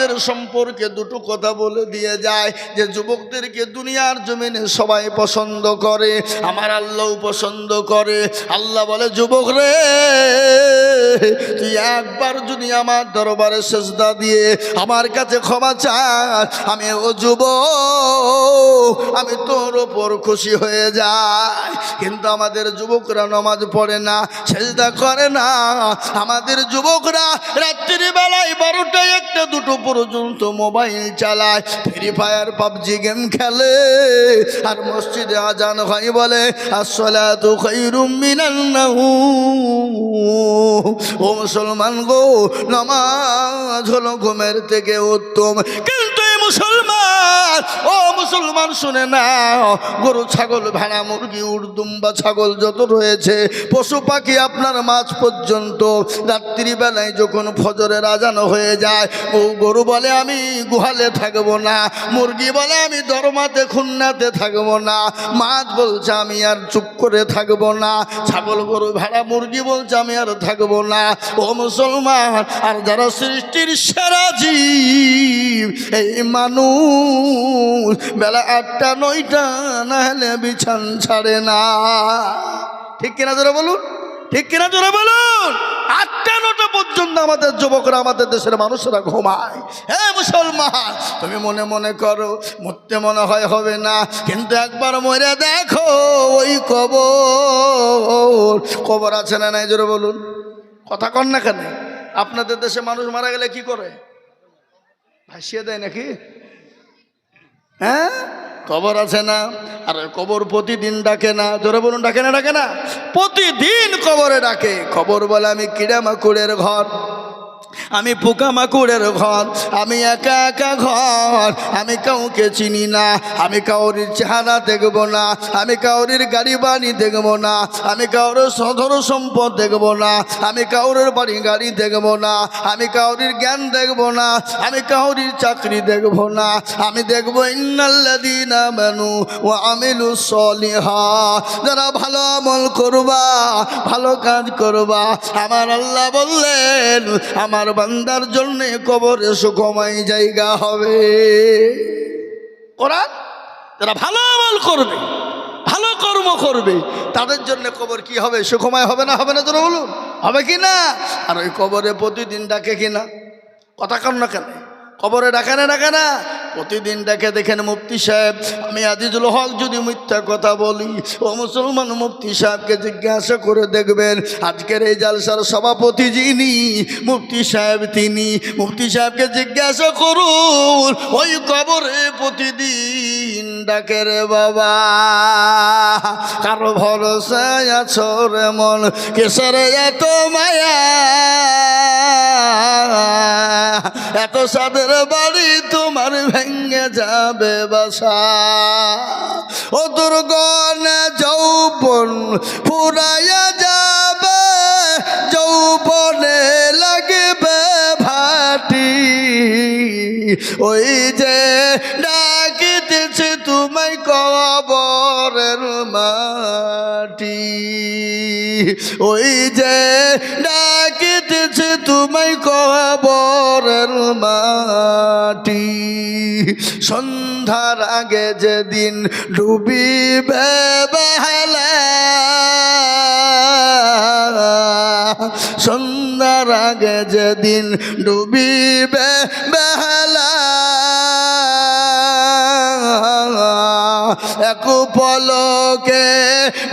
আমাদের সম্পর্কে দুটো কথা বলে দিয়ে যায় যে যুবকদেরকে দুনিয়ার জমিনে সবাই পছন্দ করে, আমার আল্লাহও পছন্দ করে। আল্লাহ বলে, যুবক রে, তুই একবার যদি আমার দরবারে সেজদা দিয়ে আমার কাছে ক্ষমা চাস, আমি ও যুবক, আমি তোর ওপর খুশি হয়ে যাই। কিন্তু আমাদের যুবকরা নামাজ পড়ে না, সেজদা করে না। আমাদের যুবকরা রাত্রি বেলায় 12টা 1টা 2টো পর্যন্ত মোবাইল চালায়, ফ্রি ফায়ার পাবজি গেম খেলে, আর মসজিদে আজান হয় বলে আসসালাতু খায়রুম মিনান নাওম। ও মুসলমান গো, নামাজ হলো ঘুমের থেকে উত্তম। কিন্তু এই মুসলমান, ও মুসলমান শুনে না, গরু ছাগল ভেড়া মুরগি উট দুম্বা ছাগল যত রয়েছে পশু পাখি, আপনার মাছ পর্যন্ত রাত্রিবেলায় যখন ফজরের আজান হয়ে যায়, ও গরু বলে আমি গুহালে থাকবো না, মুরগি বলে আমি দরমাতে খুন্নাতে থাকবো না, মাছ বলছে আমি আর চুপ করে থাকবো না, ছাগল গরু ভেড়া মুরগি বলছে আমি আর থাকবো না। ও মুসলমান, আর যারা সৃষ্টির সেরা জীব এই মানুষ, বেলা 8টা 9টা না হলে বিছান ছাড়ে না। ঠিক কিনা জোরে বলুন, ঠিক কিনা জোরে বলুন। 8টা 9টা পর্যন্ত আমাদের যুবকরা, আমাদের দেশের মানুষেরা ঘুমায়। হে মুসলমান, তুমি মনে মনে করো মরতে মনে হয় হবে না, কিন্তু একবার মরে দেখো ওই কবর আছে না নাই, জোরে বলুন। কথা কন না কেন? আপনাদের দেশে মানুষ মারা গেলে কি করে? ভাসিয়ে দেয় নাকি? হ্যাঁ, কবর আছে না? আর কবর প্রতিদিন ডাকে না, জোরে বলুন, ডাকে না? ডাকে না? প্রতিদিন কবরে ডাকে। কবর বলে আমি কিড়া মাকুড়ের ঘর, আমি পোকামাকুড়ের ঘর, আমি একা একা ঘর, আমি কাউকে চিনি না, আমি কাউরির চেহারা দেখব না, আমি কাউরির গাড়ি বাড়ি দেখব না, আমি কাউরের সধর সম্পদ দেখব না, আমি কাউরের বাড়ি গাড়ি দেখব না, আমি কাউরির জ্ঞান দেখব না, আমি কাউরির চাকরি দেখব না, আমি দেখব ইন্নাল্লাযীনা আমানু ওয়া আমিলুস সলিহাত, যারা ভালো আমল করবা, ভালো কাজ করবা। আমার আল্লাহ বললেন আমার বান্দার জন্য কবরে সুখময় জায়গা হবে। কোরআন, যারা ভালো আমল করবে, ভালো কর্ম করবে, তাদের জন্য কবর কি হবে? সুখময় হবে না? হবে না? তোরা বলুন, হবে কি না? আর ওই কবরে প্রতিদিন ডাকে কিনা? কথা কন না কেন? কবরে ডাকে না? ডাকে না? প্রতিদিন ডাকে। দেখেন মুফতি সাহেব, আমি আজিজুল হক যদি মিথ্যা কথা বলি, ও মুসলমান, মুফতি সাহেবকে জিজ্ঞাসা করে দেখবেন, আজকের এই জালসার সভাপতি যিনি মুফতি সাহেব, তিনি মুফতি সাহেবকে জিজ্ঞাসা করুন, ওই কবরে প্রতিদিন ডাকে রে বাবা। কারো ভরসায় আছো রে মন, কিসের এত মায়া, এত সাদের বাড়ি তোমার ভেঙে যাবে বাসা। ও দুর্গনে যৌবন ফুরাইয়া যাবে, যৌবনে লাগবে ভাটি, ওই যে ডাকিতেছে তোমায় কবরের মাটি, ওই যে ডাকিতেছে তোমায় কবরের মাটি। সন্ধ্যার আগে যেদিন ডুবিবে বেলা, সন্ধ্যার আগে যেদিন ডুবিবে বেলা, এক পলকে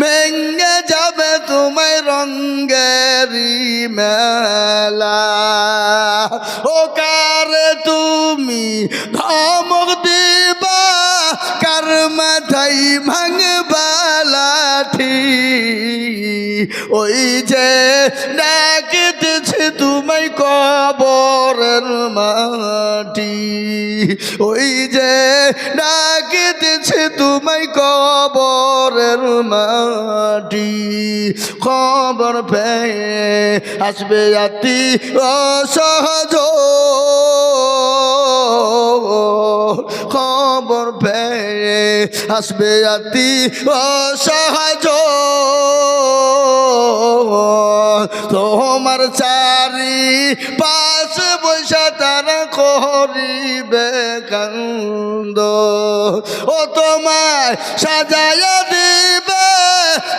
ভেঙে যাবে তোমায় রঙ্গেরি মেলা। ও কারে তুমি ধমক দিবা, কার মাথায় ভাঙবা লাঠি, ওই যে ডাকিতেছে তোমায় কবরের মাটি, ওই যে ডাকিতেছে তোমায় কবরের মাটি। খবর পেয়ে আসবে আতি অসহজ, খবর পেয়ে আসবে আতি অসহজ, তোমার চারি পাশ বৈশা তারা করিবে কান্দ ও তোমায় সাজাইয়া দিবে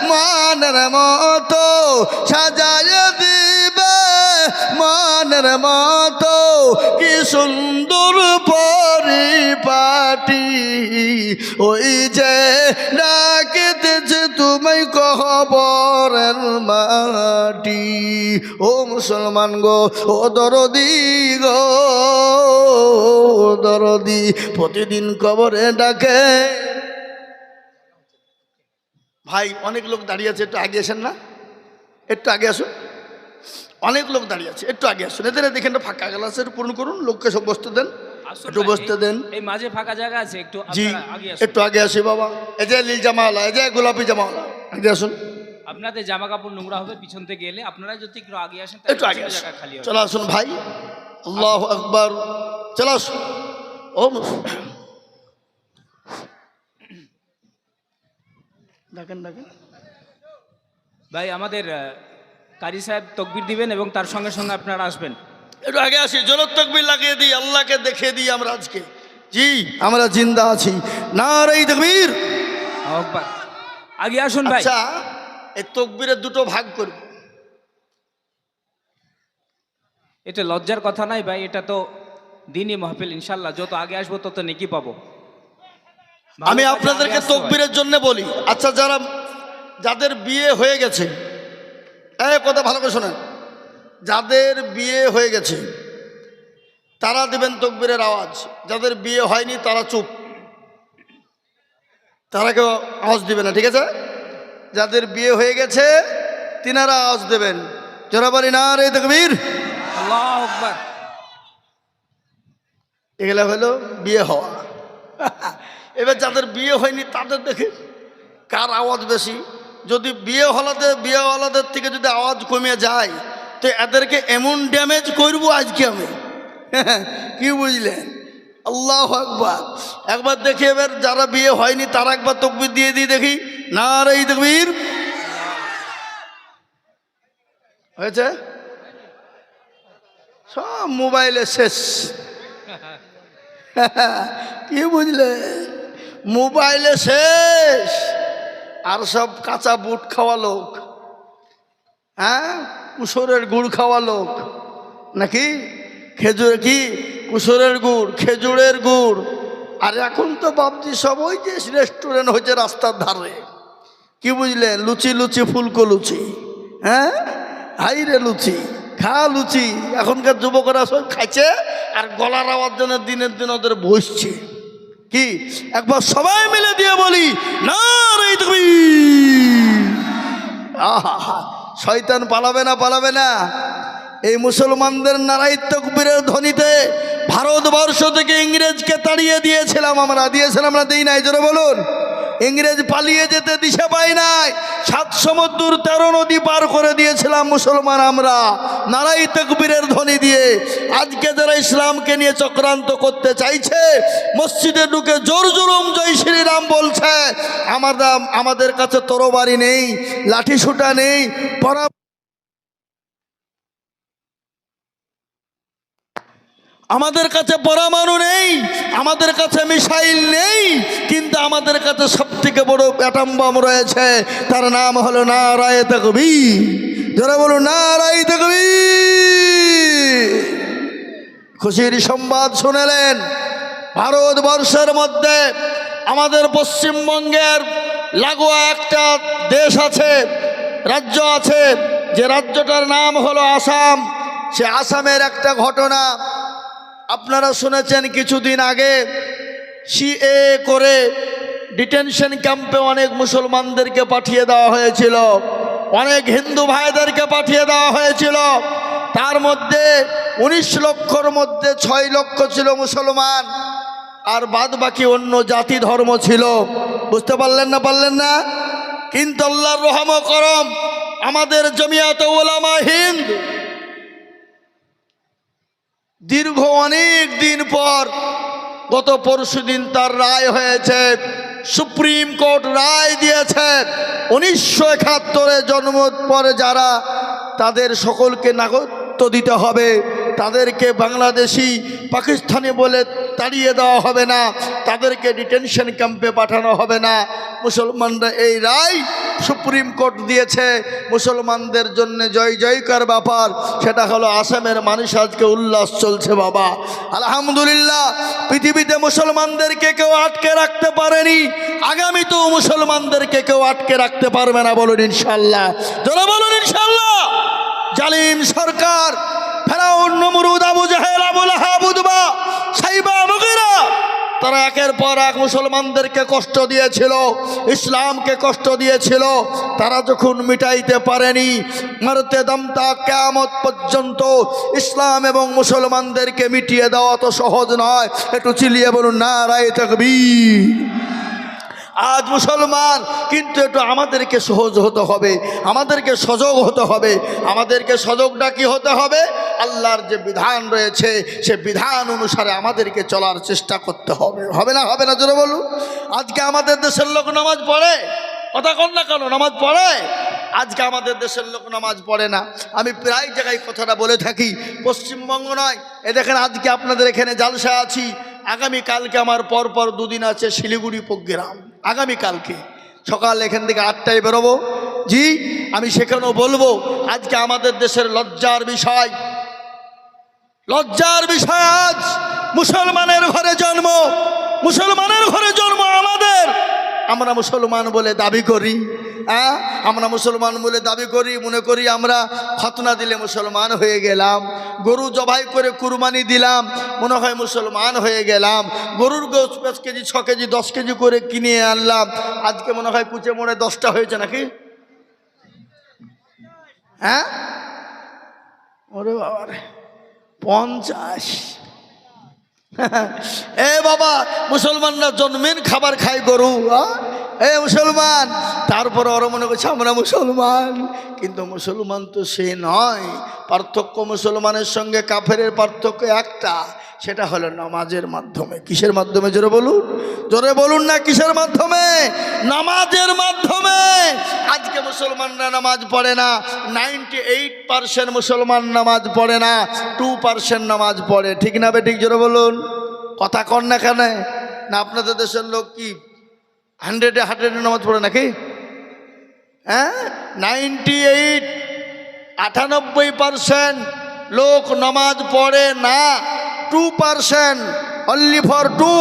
মনের মতো সাজাইয়া দিবে মনের মতো কি সুন্দর পরিপাটি ওই যে ডাকিতেছে তুমি কবরের মাটি ও মুসলমান গো ও দরদি গো দরদি প্রতিদিন কবরে ডাকে ভাই অনেক লোক দাঁড়িয়ে আছে একটু আগে আসেন না একটু আগে আসুন অনেক লোক দাঁড়িয়ে আছে একটু আগে আসুন এদের দেখেন ফাঁকা গ্লাসের পূরণ করুন লোককে সব বসতে দেন একটু বসতে দেন এই মাঝে ফাঁকা জায়গা আছে একটু জি একটু আগে আসি বাবা এই যে নীল জামাওয়ালা এই যে গোলাপি জামাওয়ালা আগে আসুন আপনাদের জামা কাপড় নোংরা হবে পিছন থেকে এলে আপনারা যদি একটু আগে আসেন একটু আগে জায়গা খালি হবে চলো আসুন ভাই আল্লাহু আকবার চলো আসুন ও ডাকেন ডাকেন ভাই আমাদের কারি সাহেব তাকবীর দিবেন এবং তার সঙ্গে সঙ্গে আপনারা আসবেন একটু আগে আসি জোরত তাকবীর লাগিয়ে দিই আল্লাহকে দেখিয়ে দিই আমরা আজকে জি আমরা জিন্দা আছি নারে তাকবীর আকবার আগে আসুন ভাই আচ্ছা এই তাকবীরের দুটো ভাগ করব এটা লজ্জার কথা নাই ভাই এটা তো দিনই মাহফিল ইনশাআল্লাহ যত আগে আসবো তত নেকি পাবো আমি আপনাদেরকে তাকবীরের জন্য বলি আচ্ছা যাদের বিয়ে হয়ে গেছে এই কথা ভালো করে শোনেন যাদের বিয়ে হয়ে গেছে তারা দিবেন তাকবীরের আওয়াজ যাদের বিয়ে হয়নি তারা চুপ তারা কেউ আওয়াজ দিবে না ঠিক আছে যাদের বিয়ে হয়ে গেছে তিনারা আওয়াজ দেবেন যারা বলি নারে তাকবীর আল্লাহু আকবার এগুলা হলো বিয়ে হওয়া এবার যাদের বিয়ে হয়নি তাদের দেখে কার আওয়াজ বেশি যদি বিয়েওয়ালাদের থেকে যদি আওয়াজ কমে যায় তো এদেরকে এমন ড্যামেজ করবো আজকে আমি কি বুঝলেন আল্লাহু আকবার একবার দেখি এবার যারা বিয়ে হয়নি তারা একবার তাকবীর দিয়ে দিই দেখি নারে তাকবীর হয়েছে সব মোবাইলে শেষ কি বুঝলে মোবাইলে শেষ আর সব কাঁচা বুট খাওয়া লোক হ্যাঁ কুসরের গুড় খাওয়া লোক নাকি খেজুর কি কুসরের গুড় খেজুরের গুড় আর এখন তো ভাবছি সব ওই যে রেস্টুরেন্ট হয়েছে রাস্তার ধারে কি বুঝলেন লুচি লুচি ফুলকো লুচি হ্যাঁ হাই রে লুচি খা লুচি এখনকার যুবকরা সব খাইছে আর গলার আওয়াজ জন্য দিনের দিন ওদের বসছে কি একবার সবাই মিলে দিয়ে বলি নারে তাকবীর আহা শয়তান পালাবে না এই মুসলমানদের নারাই তাকবীরের ধ্বনিতে ভারতবর্ষ থেকে ইংরেজকে তাড়িয়ে দিয়েছিলাম আমরা না দিই নাই জোরে বলুন ইংরেজ পালিয়ে যেতে দিশা পাই নাই 7 সমুদ্র 13 নদী পার করে দিয়েছিলাম মুসলমান আমরা নারাই তাকবীরের ধ্বনি দিয়ে আজকে যারা ইসলামকে নিয়ে চক্রান্ত করতে চাইছে মসজিদে ঢুকে জোর জুলুম জয় শ্রীরাম বলছে আমাদের কাছে তরবারি নেই লাঠি সুটা নেই আমাদের কাছে পরমাণু নেই আমাদের কাছে মিসাইল নেই কিন্তু আমাদের কাছে সবথেকে বড় অ্যাটম বম রয়েছে তার নাম হলো নারায়ে তাকবীর যারা বলো নারায়ে তাকবীর খুশির সংবাদ শুনলেন ভারতবর্ষের মধ্যে আমাদের পশ্চিমবঙ্গের লাগোয়া একটা দেশ আছে রাজ্য আছে যে রাজ্যটার নাম হলো আসাম সে আসামের একটা ঘটনা আপনারা শুনেছেন কিছুদিন আগে সিএ করে ডিটেনশন ক্যাম্পে অনেক মুসলমানদেরকে পাঠিয়ে দেওয়া হয়েছিল অনেক হিন্দু ভাইদেরকে পাঠিয়ে দেওয়া হয়েছিল তার মধ্যে 19 লক্ষর মধ্যে 6 লক্ষ ছিল মুসলমান আর বাদ বাকি অন্য জাতি ধর্ম ছিল বুঝতে পারলেন না কিন্তু আল্লাহর রহম করম আমাদের জমিয়াতে উলামা হিন্দ দীর্ঘ অনেক দিন পর গত পরশুদিন তার রায় হয়েছে সুপ্রিম কোর্ট রায় দিয়েছে 1971-এ জন্ম পরে যারা তাদের সকলকে নাগরিকত্ব দিতে হবে, তাদেরকে বাংলাদেশি পাকিস্তানি বলে তাড়িয়ে দেওয়া হবে না, তাদেরকে ডিটেনশন ক্যাম্পে পাঠানো হবে না। মুসলমানরা এই রায় সুপ্রিম কোর্ট দিয়েছে, মুসলমানদের জন্য জয় জয়কার ব্যাপার। সেটা হলো আসামের মানুষ আজকে উল্লাস চলছে বাবা, আলহামদুলিল্লাহ। পৃথিবীতে মুসলমানদেরকে কেউ আটকে রাখতে পারেনি, আগামীতেও মুসলমানদেরকে কেউ আটকে রাখতে পারবে না, বলুন ইনশাল্লাহ। যারা বলুন ইনশাল্লাহ। জালিম সরকার, ফেরাউন, নমরুদ, আবু জাহেল, আবু লাহাব, উতবা, সাইবা, মুগীরা, তারা একের পর এক মুসলমানদেরকে কষ্ট দিয়েছিল, ইসলামকে কষ্ট দিয়েছিল। তারা যখন মিটাইতে পারেনি, মরতে দমতা কিয়ামত পর্যন্ত ইসলাম এবং মুসলমানদেরকে মিটিয়ে দেওয়া তো সহজ নয়। একটু চিল্লিয়ে বলুন নারায়ে তাকবীর। আজ মুসলমান, কিন্তু একটু আমাদেরকে সহজ হতে হবে, আমাদেরকে সজাগ হতে হবে। আমাদেরকে সজাগটা কি হতে হবে? আল্লাহর যে বিধান রয়েছে সে বিধান অনুসারে আমাদেরকে চলার চেষ্টা করতে হবে। হবে না? হবে না? জোরে বলুন। আজকে আমাদের দেশের লোক নামাজ পড়ে, কথা কন না কেন? নামাজ পড়ে? আজকে আমাদের দেশের লোক নামাজ পড়ে না। আমি প্রায় জায়গায় কথাটা বলে থাকি, পশ্চিমবঙ্গ নয়, এ দেখেন আজকে আপনাদের এখানে জালসা আছি, আগামীকালকে আমার পরপর দুদিন আছে শিলিগুড়ি প্রোগ্রাম। আগামীকালকে সকাল এখান থেকে 8টায় বেরোবো। জি, আমি সেখানেও বলবো। আজকে আমাদের দেশের লজ্জার বিষয়, লজ্জার বিষয়, আজ মুসলমানের ঘরে জন্ম, মুসলমানের ঘরে জন্ম আমাদের। আমরা মুসলমান বলে দাবি করি, হ্যাঁ, আমরা মুসলমান বলে দাবি করি, মনে করি আমরা খতনা দিলে মুসলমান হয়ে গেলাম, গরু জবাই করে কুরবানি দিলাম, মনে হয় মুসলমান হয়ে গেলাম, গরুর গোশত 5 কেজি 6 কেজি 10 কেজি করে কিনে আনলাম, আজকে মনে হয় কুচে মোড়ে 10টা হয়েছে নাকি? হ্যাঁ, ওরে বাবা রে, 50। এ বাবা, মুসলমানরা জন্মের খাবার খায় গরু, এ মুসলমান। তারপর ওরা মনে করছে আমরা মুসলমান, কিন্তু মুসলমান তো সে নয়। পার্থক্য মুসলমানের সঙ্গে কাফেরের পার্থক্য একটা, সেটা হলো নামাজের মাধ্যমে। কিসের মাধ্যমে? জোরে বলুন, জোরে বলুন না, কিসের মাধ্যমে? নামাজের মাধ্যমে। আজকে মুসলমানরা নামাজ পড়ে না, 98% মুসলমান নামাজ পড়ে না, 2% নামাজ পড়ে। ঠিক না বে ঠিক? জোরে বলুন। কথা কন না কেন? না আপনাদের দেশের লোক কি 100-এ নামাজ পড়ে নাকি? হ্যাঁ, 98% লোক নামাজ পড়ে না, 2%, অনলি ফর 2।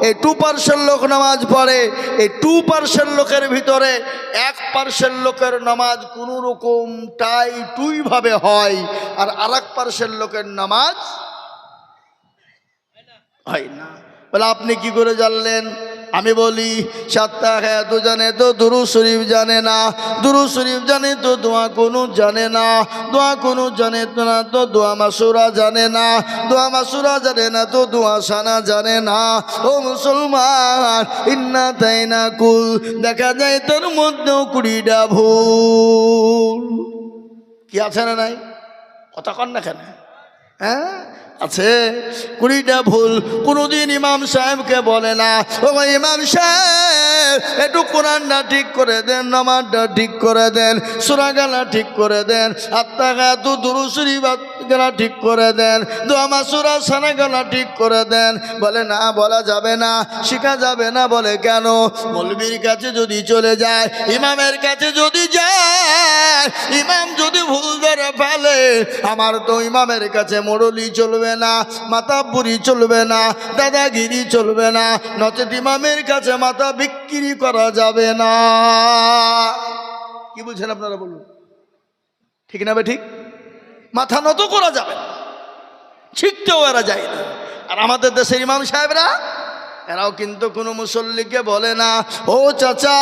এই 2% লোক নামাজ পড়ে। এই 2% লোকের ভিতরে 1% লোকের নামাজ কোনো রকম টুইভাবে হয়, আর 1% লোকের নামাজ হয় না। বলে আপনি কি করে জানলেন? আমি বলি, 7টা হায়াত জানে তো দুরূদ শরীফ জানে না, দুরূদ শরীফ জানে তো দোয়া কুনুত জানে না, দোয়া কুনুত জানে না তো দোয়া মাসুরা জানে না, দোয়া মাসুরা জানে না তো দোয়া সানা জানে না। ও মুসলমান, ইন্না তাইনা কুল, দেখা যায় তোর মধ্যেও 20টা ভুল। কি আছে না নাই? কথা কন না কেন? হ্যাঁ, আছে 20টা ভুল। কোনোদিন ইমাম সাহেবকে বলে না, ও ভাই ইমাম সাহেব একটু কোরআনটা ঠিক করে দেন, নামাজটা ঠিক করে দেন, সূরা গালা ঠিক করে দেন, আত্মাগাতু দুরূদ শরীফ গালা ঠিক করে দেন, দোয়া মাসুরা সানা গালা ঠিক করে দেন। বলে না, বলা যাবে না, শেখা যাবে না। বলে কেন? মৌলবীর কাছে যদি চলে যায়, ইমামের কাছে যদি যায়, ইমাম যদি ভুল ধরে ফেলে, আমার তো ইমামের কাছে মোড়লি চলবে না, মাতাব্বুরি চলবে না, দাদাগিরি চলবে না, নচেত ইমামের কাছে মাথা বিক্রি করা যাবে না। কি বুঝছেন আপনারা? বলুন, ঠিক না বে ঠিক? মাথা নত করা যাবে না, শিখতেও এরা যায় না। আর আমাদের দেশের ইমাম সাহেবরা, এরাও কিন্তু কোনো মুসল্লিকে বলে না, ও চাচা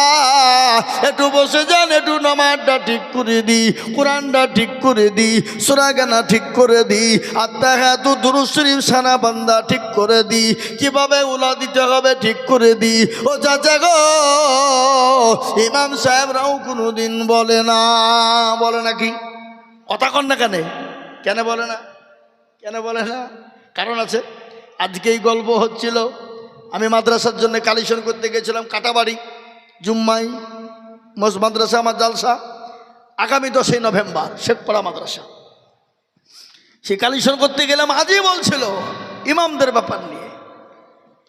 একটু বসে যান, একটু নামাজটা ঠিক করে দি, কোরআনটা ঠিক করে দি, সূরা গানা ঠিক করে দি, আত্মাহাতু দুরূদ শরীফ সানা বান্দা ঠিক করে দি, কিভাবে উলা দিতে হবে ঠিক করে দি। ও চাচা গো, ইমাম সাহেবরাও কোনোদিন বলে না। বলে নাকি? কথা কন না কেন? কেন বলে না? কেন বলে না? কারণ আছে। আজকেই গল্প হচ্ছিল, আমি মাদ্রাসার জন্য কালেকশন করতে গেছিলাম কাটাবাড়ি জুম্মাই মাদ্রাসা আমার জালসা আগামী 10ই নভেম্বর শেখপাড়া মাদ্রাসা। সে কালেকশন করতে গেলাম, আজই বলছিল ইমামদের ব্যাপার নিয়ে।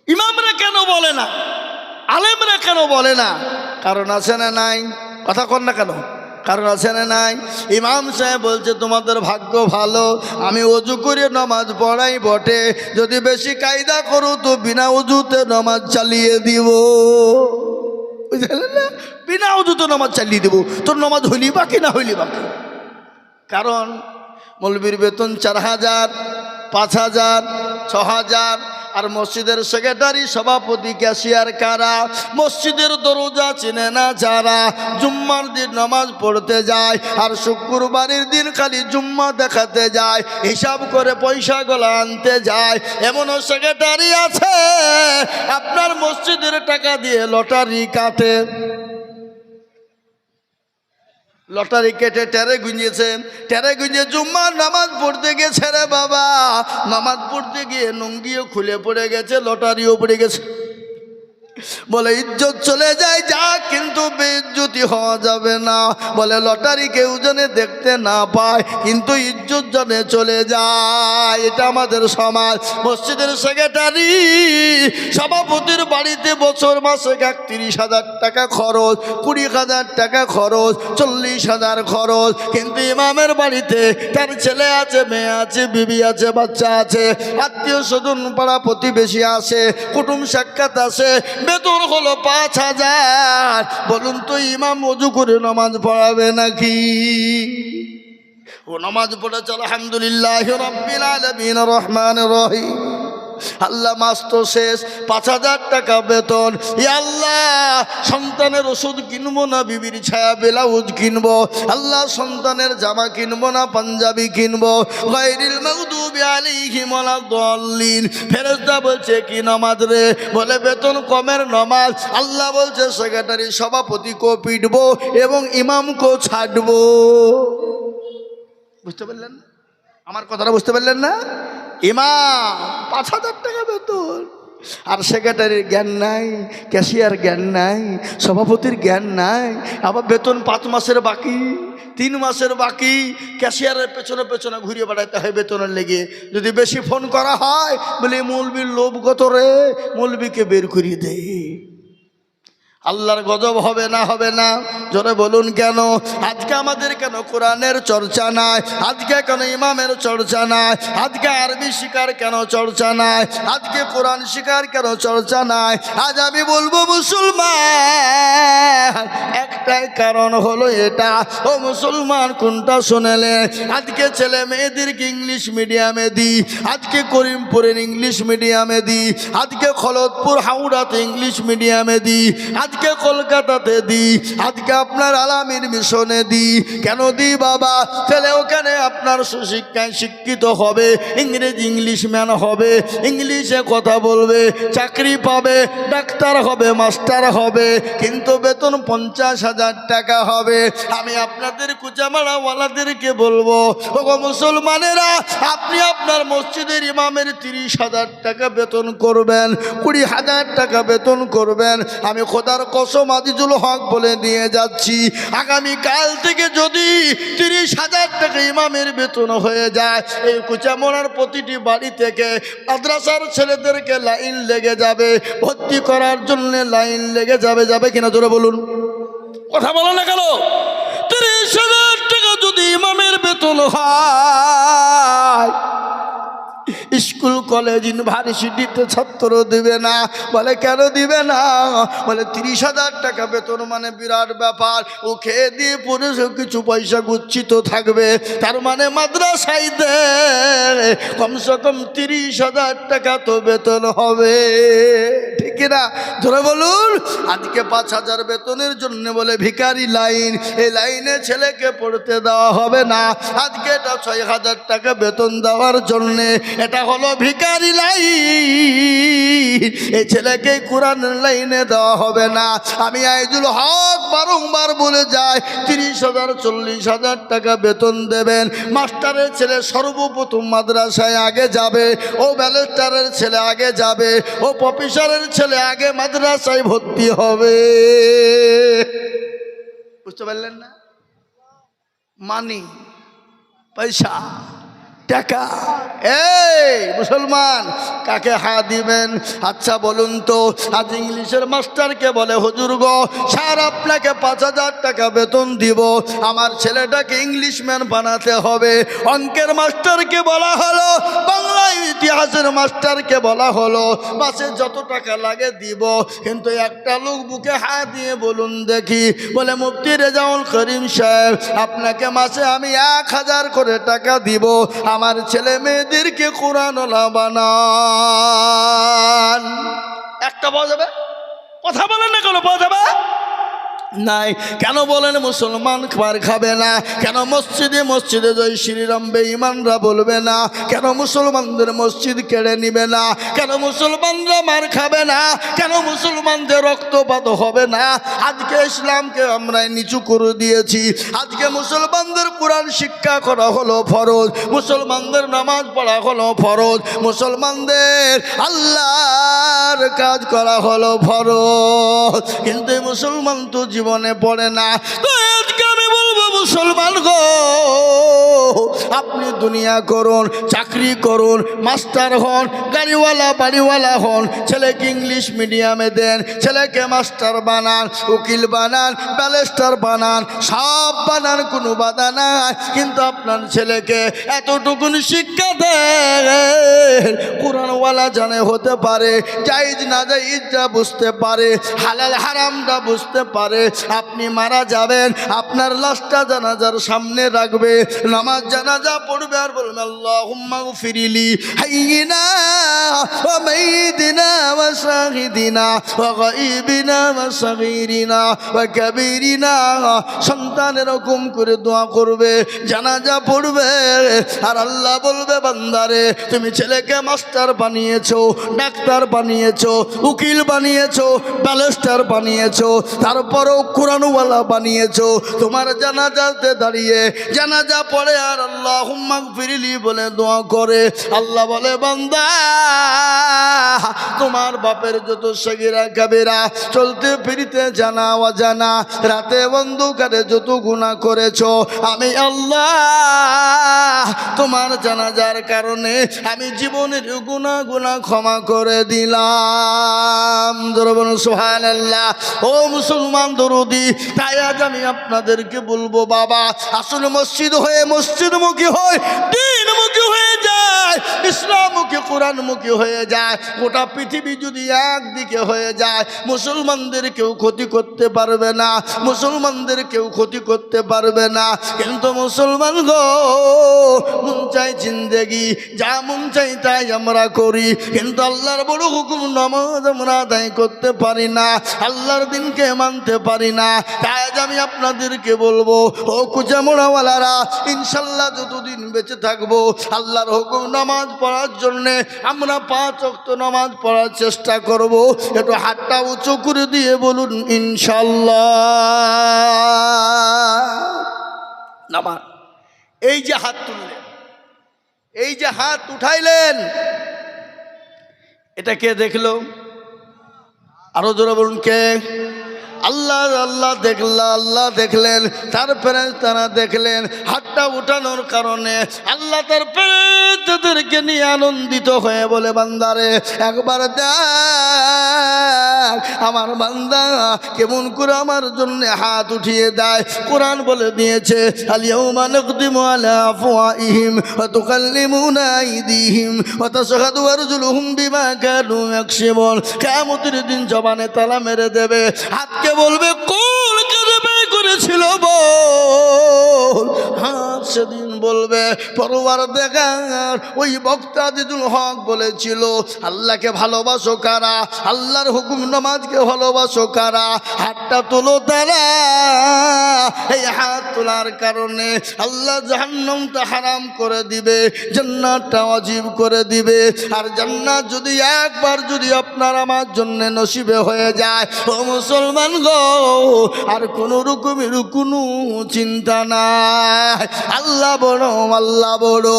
ইমামরা কেন বলে না, আলেমরা কেন বলে না? কারণ আছে না নাই? কথা কন না কেন? কারণ আছে না নাই? ইমাম সাহেব বলছে তোমাদের ভাগ্য ভালো, আমি অজু করে নামাজ পড়াই বটে, যদি বেশি কায়দা করো তো বিনা অজুতে নামাজ চালিয়ে দিব। বুঝলেন না? বিনা অজুতে নামাজ চালিয়ে দেবো, তোর নামাজ হইলি বাকি না হইলি বাকি। কারণ মৌলবীর বেতন 4000, 5000, 6000, আর মসজিদের সেক্রেটারি সভাপতি ক্যাশিয়ার কারা, মসজিদের দরজা চিনে না যারা, জুম্মার দিন নামাজ পড়তে যায় আর শুক্রবারের দিন খালি জুম্মা দেখাতে যায়, হিসাব করে পয়সাগুলো আনতে যায়। এমনও সেক্রেটারি আছে আপনার মসজিদের টাকা দিয়ে লটারি কাটে, লটারি কেটে টেরে গুঁজেছে, টেরে গুঁজে জুম্মার নামাজ পড়তে গেছে রে বাবা, নামাজ পড়তে গিয়ে লুঙ্গিও খুলে পড়ে গেছে, লটারিও পড়ে গেছে। বলে ইজ্জত চলে যায় যা, কিন্তু বেইজ্জতি হওয়া যাবে না। বলে লটারি কেউ জানে দেখতে না পায়, কিন্তু ইজ্জত জানে চলে যায়। এটা আমাদের সমাজ। মসজিদের সেক্রেটারি সভাপতির বাড়িতে বছর মাসে 31,000 টাকা খরচ, 20,000 টাকা খরচ, 40,000 খরচ, কিন্তু ইমামের বাড়িতে তার ছেলে আছে, মেয়ে আছে, বিবি আছে, বাচ্চা আছে, আত্মীয় স্বজন পাড়া প্রতিবেশী আছে, কুটুম সাক্ষাৎ আছে, বেতন হলো 5,000। বলুন তো ইমাম ওযু করে নামাজ পড়াবে নাকি? ও নামাজ পড়েছে আলহামদুলিল্লাহ রাব্বিল আলামিন রহমানির রহিম। আল্লাহ মাস তো শেষ, 5,000 টাকা বেতন। ই আল্লাহ, সন্তানের ওষুধ কিনবো না বিবির ছায়া ব্লাউজ কিনবো, আল্লাহ সন্তানের জামা কিনবো না পাঞ্জাবি কিনবো, গায়রিল মাগদুবি আলাইহিম ওয়ালাদ-দাল্লিন। ফেরেশতা বলছে কি নামাজ রে? বলে বেতন কমের নামাজ। আল্লাহ বলছে সেক্রেটারি সভাপতিকেও পিটবো এবং ইমামকেও ছাড়বো। বুঝতে পারলেন আমার কথাটা? বুঝতে পারলেন না? ইমাম 5,000 টাকা বেতন, আর সেক্রেটারির জ্ঞান নাই, ক্যাশিয়ার জ্ঞান নাই, সভাপতির জ্ঞান নাই, আবার বেতন 5 মাসের বাকি, 3 মাসের বাকি, ক্যাশিয়ারের পেছনে পেছনে ঘুরিয়ে বেড়াতে হয় বেতনের লেগে। যদি বেশি ফোন করা হয় বলে মৌলবীর লোভ কত রে, মৌলবীকে বের করিয়ে দেয়। আল্লাহর গজব হবে না? হবে না? জোরে বলুন কেন? আজকে আমাদের কেন কোরআনের চর্চা নাই? আজকে কেন ইমামের চর্চা নাই? আজকে আরবি শিকার কেন চর্চা নাই? আজকে কোরআন শিকার কেন চর্চা নাই? আজ আমি বলবো মুসলমান, একটাই কারণ হলো এটা। ও মুসলমান, কোনটা শুনেলে? আজকে ছেলে মেয়েদেরকে ইংলিশ মিডিয়ামে দিই, আজকে করিমপুরের ইংলিশ মিডিয়ামে দিই, আজকে খলতপুর হাওড়াতে ইংলিশ মিডিয়ামে দিই, আজকে কলকাতাতে দিই, আজকে আপনার আলামিন মিশনে দিই। কেন দিই বাবা? ছেলে ওখানে আপনার সুশিক্ষায় শিক্ষিত হবে, ইংরেজি ইংলিশম্যান হবে, ইংলিশে কথা বলবে, চাকরি পাবে, ডাক্তার হবে, মাস্টার হবে, কিন্তু বেতন 50,000 টাকা হবে। আমি আপনাদের কুচামারাওয়ালাদেরকে বলবো, ওগো মুসলমানেরা, আপনি আপনার মসজিদের ইমামের 30,000 টাকা বেতন করবেন, 20,000 টাকা বেতন করবেন। আমি খোদার কসম আজিজুল হক বলে দিয়ে যাচ্ছি, আগামী কাল থেকে যদি 30,000 টাকা ইমামের বেতন হয়ে যায়, এই কুচামোড়ার প্রতিটি বাড়ি থেকে মাদ্রাসার ছেলেদেরকে লাইন লেগে যাবে, ভর্তি করার জন্য লাইন লেগে যাবে। যাবে কিনা জোরে বলুন? কথা বলো না কেন? 30,000 টাকা যদি ইমামের বেতন হয়, স্কুল কলেজ ইউনিভার্সিটিতে ছাত্র দিবে না। বলে কেন দিবে না? বলে 30,000 টাকা বেতন মানে বিরাট ব্যাপার, ও খেয়ে দিয়ে পরে কিছু পয়সা গুচ্ছিত থাকবে, তার মানে মাদ্রাসায় দে কমসে কম 30,000 টাকা তো বেতন হবে, ঠিক না? ধরে বলুন। আজকে 5,000 বেতনের জন্য বলে ভিখারি লাইন, এই লাইনে ছেলেকে পড়তে দেওয়া হবে না। আজকে এটা 6,000 টাকা বেতন দেওয়ার জন্যে, এটা হলো ভিখারি লাইন, এই ছেলেকে কোরআনের লাইনে দেওয়া হবে না। আমি আইজুল হক বারংবার বলে যাই, 30,000 40,000 টাকা বেতন দেবেন। মাস্টারের ছেলে সর্বপ্রথম মাদ্রাসায় আগে যাবে, ও ব্যালেস্টারের ছেলে আগে যাবে, ও প্রফেসরের ছেলে আগে মাদ্রাসায় ভর্তি হবে। বুঝতে পারলেন না? মানি, পয়সা, টাকা। এই মুসলমান, কাকে হা দিবেন? আচ্ছা বলুন তো, আজ ইংলিশের মাস্টারকে বলে, হুজুর গো, স্যার আপনাকে 5,000 টাকা বেতন দিব, আমার ছেলেটাকে ইংলিশম্যান বানাতে হবে। অঙ্কের মাস্টারকে বলা হলো, বাংলা ইতিহাসের মাস্টারকে বলা হলো, মাসে যত টাকা লাগে দিব। কিন্তু একটা লোক বুকে হাত দিয়ে বলুন দেখি, বলে মুফতি রেজাউল করিম সাহেব, আপনাকে মাসে আমি 1,000 করে টাকা দিব, আমার ছেলে মেয়েদেরকে কোরআনওয়ালা বানান। একটা পাওয়া যাবে? কথা বলেন না, কোনো পাওয়া যাবে নাই। কেন বলেন মুসলমান মার খাবে না? কেন মসজিদে মসজিদে জয় শ্রীরাম বেঈমানরা বলবে না? কেন মুসলমানদের মসজিদ কেড়ে নিবে না? কেন মুসলমানরা মার খাবে না? কেন মুসলমানদের রক্তপাত হবে না? আজকে ইসলামকে আমরা নিচু করে দিয়েছি। আজকে মুসলমানদের কোরআন শিক্ষা করা হলো ফরজ, মুসলমানদের নামাজ পড়া হলো ফরজ, মুসলমানদের আল্লাহর কাজ করা হলো ফরজ। কিন্তু এই মুসলমান তো জীবনে পড়ে না। তো আজকে আমি বলবো, মুসলমান গো, আপনি দুনিয়া করুন, চাকরি করুন, মাস্টার হন, গাড়িওয়ালা বাড়িওয়ালা হন, ছেলেকে ইংলিশ মিডিয়ামে দেন, ছেলেকে মাস্টার বানান, উকিল বানান, ব্যারিস্টার বানান, সব বানান, কোনো বাধা নাই। কিন্তু আপনার ছেলেকে এতটুকুন শিক্ষা দেন, কোরআনওয়ালা জানে হতে পারে, জায়েজ না জায়েজটা বুঝতে পারে, হালাল হারামটা বুঝতে পারে। আপনি মারা যাবেন, আপনার লাশটা জানাজার সামনে রাখবে, নামাজ জানাজা পড়বে, আর বলবে আল্লাহুম্মা গফিরলি হাইয়িনা ওয়া মাইয়িতিনা ওয়া শাহিদিনা ওয়া গায়বিনা ওয়া সাগীরিনা ওয়া কাবীরিনা। সন্তান এরকম করে দোয়া করবে, জানাজা পড়বে, আর আল্লাহ বলবে, বান্দারে তুমি ছেলেকে মাস্টার বানিয়েছো, ডাক্তার বানিয়েছো, উকিল বানিয়েছো, ব্যারিস্টার বানিয়েছো, তারপরও কোরআনওয়ালা বানিয়েছো। তোমার জানাজাতে দাঁড়িয়ে জানাজা পড়ে আর আল্লাহুম্মা গফিরলি বলে দোয়া করে, আল্লাহ বলে, বান্দা তোমার বাপের যত সগীরা কাবিরা, চলতে ফিরতে জানা অজানা, রাতে অন্ধকারে যত গুনাহ করেছো, আমি আল্লাহ তোমার জানাজার কারণে আমি জীবনের গুনাহ ক্ষমা করে দিলাম। সুবহানাল্লাহ। ও মুসলমান দরদি, তাই আজ আমি আপনাদেরকে বলবো, বাবা আসলে মসজিদ হয়ে মসজিদমুখী হয়, দ্বীনমুখী হয়ে যায়, ইসলামমুখী কোরআনমুখী হয়ে যায়। গোটা পৃথিবী যদি একদিকে হয়ে যায়, মুসলমানদের কেউ ক্ষতি করতে পারবে না, মুসলমানদের কেউ ক্ষতি করতে পারবে না। কিন্তু মুসলমান গো, মন চাই জিন্দেগি, যা মন চাই তাই আমরা করি, কিন্তু আল্লাহর বড় হুকুম নামাজ আমরা আদায় করতে পারি না, আল্লাহর দিনকে মানতে পারি না। তাই আজ আমি আপনাদেরকে বলবো, ও কুচামোড়াওয়ালারা, ইনশাল্লাহ যতদিন বেঁচে থাকবো, আল্লাহর হুকুম নামাজ পড়ার জন্যে আমরা 5 ওয়াক্ত নামাজ পড়ার চেষ্টা করব। একটু হাতটা উঁচু করে দিয়ে বলুন ইনশাল্লাহ। নামাজ, এই যে হাত তুললেন, এই যে হাত উঠাইলেন, এটা কে দেখলো? আরো জোরে বলুন, কে? আল্লাহ। আল্লাহ দেখলা, আল্লাহ দেখলেন, তার ফেরেশতারা দেখলেন। হাতটা উঠানোর কারণে আল্লাহ তার ফেরেশতাদেরকে নিয়ে আনন্দিত হয়ে বলে, বান্দারে একবার দেখ আমার বান্দা কেমন করে আমার জন্য হাত উঠিয়ে দেয়। কোরআন বলে দিয়েছে, আল-ইয়াউমা নাকদিমু আলা আফওয়াহিহিম ওয়া তুকাল্লিমুনা আইদিহিম ওয়া তাশহাদু আরজুলুহুম বিমা কানু ইয়াকসিবুন। কিয়ামতের দিন জবানে তালা মেরে দেবে, হাতকে বলবে কোল কাজে বের করে করেছিল বল? হ্যাঁ, সেদিন বলবে পরওয়ারদিগার ওই বক্তা আজিজুল হক বলেছিল আল্লাহকে ভালোবাসো কারা, আল্লাহর হুকুম নামাজকে ভালোবাসো কারা, হাতটা তোলো তারা। এই হাত তোলার কারণে আল্লাহ জাহান্নামটা হারাম করে দিবে, জান্নাতটা ওয়াজিব করে দিবে। আর জান্নাত যদি একবার যদি আপনার আমার জন্য নসিবে হয়ে যায়, ও মুসলমান গো, আর কোনো রকমের কোনো চিন্তা নাই। আল্লাহ বড়, আল্লাহ বড়,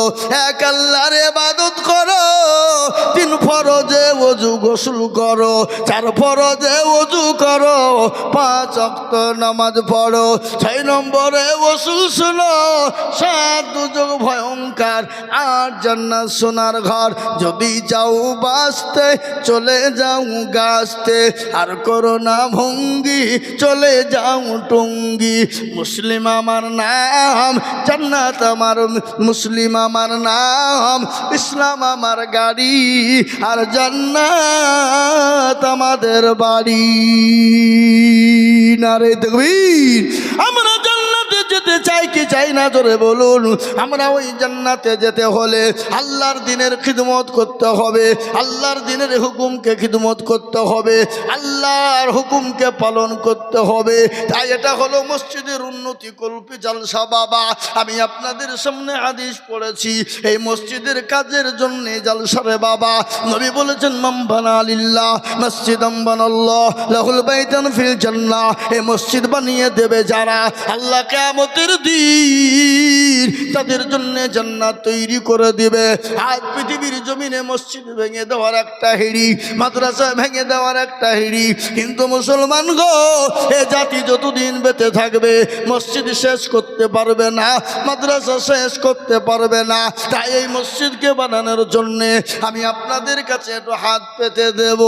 এক আল্লাহর ইবাদত করো, 3 ফরজে ওযু গোসল করো, 4 ফরজে ওযু করো, 5 ওয়াক্ত নামাজ পড়ো, 6 নম্বরে ওসুল শুনো, 7 দুজক ভয়ঙ্কর, 8 জান্নাত সোনার ঘর। যদি যাও বাঁচতে চলে যাও গাছতে, আর করো না ভঙ্গি চলে যাও টঙ্গি। মুসলিম আমার নাম, জান্নাত আমার, মুসলিম আমার নাম, ইসলাম আমার গাড়ি, আর জান্নাত আমাদের বাড়ি। নারে তাকবীর। আমরা জান্নাতে যেতে চাই কি চাই না, জোরে বলুন। আমরা ওই জান্নাতে যেতে হলে আল্লাহর দ্বীনের খিদমত করতে হবে, আল্লাহর দ্বীনের হুকুমকে খিদমত করতে হবে, আল্লাহর হুকুমকে পালন করতে হবে। তাই এটা হলো মসজিদের উন্নতি কল্পী জালসা বাবা। আমি আপনাদের সামনে হাদিস পড়েছি, এই মসজিদের কাজের জন্য জালসারে বাবা। নবী বলেছেন মান বানা লিল্লাহ মসজিদাম বানাল্লাহু লাহুল বাইতান ফিল জান্নাহ। এই মসজিদ বানিয়ে দেবে যারা, আল্লাহ কিয়ামতের দিন তাদের জন্য জান্নাত তৈরি করে দিবে। আজ পৃথিবীর জমিনে মসজিদ ভেঙে দেওয়ার একটা হিড়ি, মাদ্রাসা ভেঙে দেওয়ার একটা হিড়ি, কিন্তু মুসলমান গো, এ জাতি যতদিন বেঁচে থাকবে মসজিদ শেষ করতে পারবে না, মাদ্রাসা শেষ করতে পারবে না। তাই এই মসজিদকে বানানোর জন্যে আমি আপনাদের কাছে একটু হাত পেতে দেব।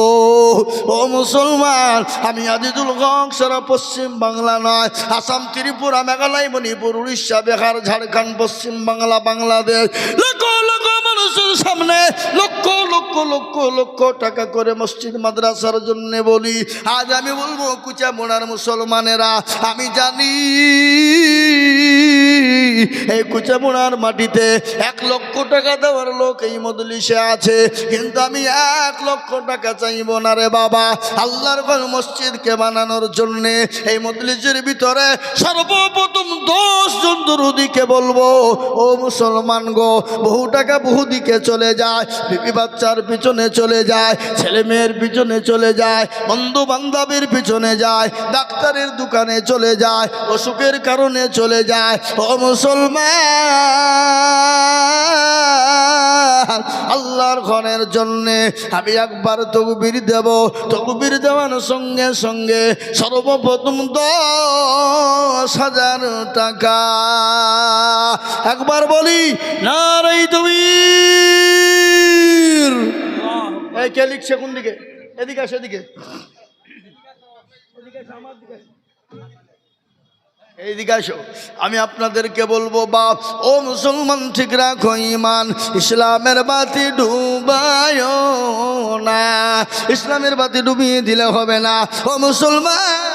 ও মুসলমান, আমি আজিজুল হক সারা পশ্চিম বাংলা নয়, আসাম, ত্রিপুরা, মেঘালয়, মণিপুর, উড়িষ্যা, বিহার, ঝাড়খণ্ড, পশ্চিম বাংলা, বাংলাদেশ, লক্ষ লক্ষ মানুষের সামনে লক্ষ লক্ষ লক্ষ লক্ষ টাকা করে মসজিদ মাদ্রাসার জন্য বলি। আজ আমি বলবো কুচামোড়ার মুসলমানেরা, আমি জানি এই কুচামোড়ার মাটিতে 1 লক্ষ টাকা দেওয়ার লোক এই মজলিসে আছে, কিন্তু আমি 1 লক্ষ টাকা চাইব না রে বাবা। আল্লাহর ঘর মসজিদকে বানানোর জন্যে এই মজলিসের ভিতরে সর্বপ্রথম 10 জন দরুদীকে বলবো, ও মুসলমান গো, বহু টাকা বহু দিকে চলে যায়, বিবি বাচ্চার পিছনে চলে যায়, ছেলে মেয়ের পিছনে চলে যায়, বন্ধু বান্ধবের পিছনে যায়, ডাক্তারের দোকানে চলে যায়, অসুখের কারণে চলে যায়। ও মুসলমান, আল্লাহর ঘরের জন্যে আমি একবার তকবীর দেব, তকবীর দেওয়ার সঙ্গে সঙ্গে সর্বপ্রথম 10,000 টাকা। একবার বলি নারে তাকবীর। এই কে লিখছে কোন দিকে? এদিকে আসে, এদিকে এইদিকে আসো। আমি আপনাদেরকে বলবো বাপ, ও মুসলমান, ঠিক রাখো ইমান, ইসলামের বাতি ডুবায় না, ইসলামের বাতি ডুবিয়ে দিলে হবে না। ও মুসলমান,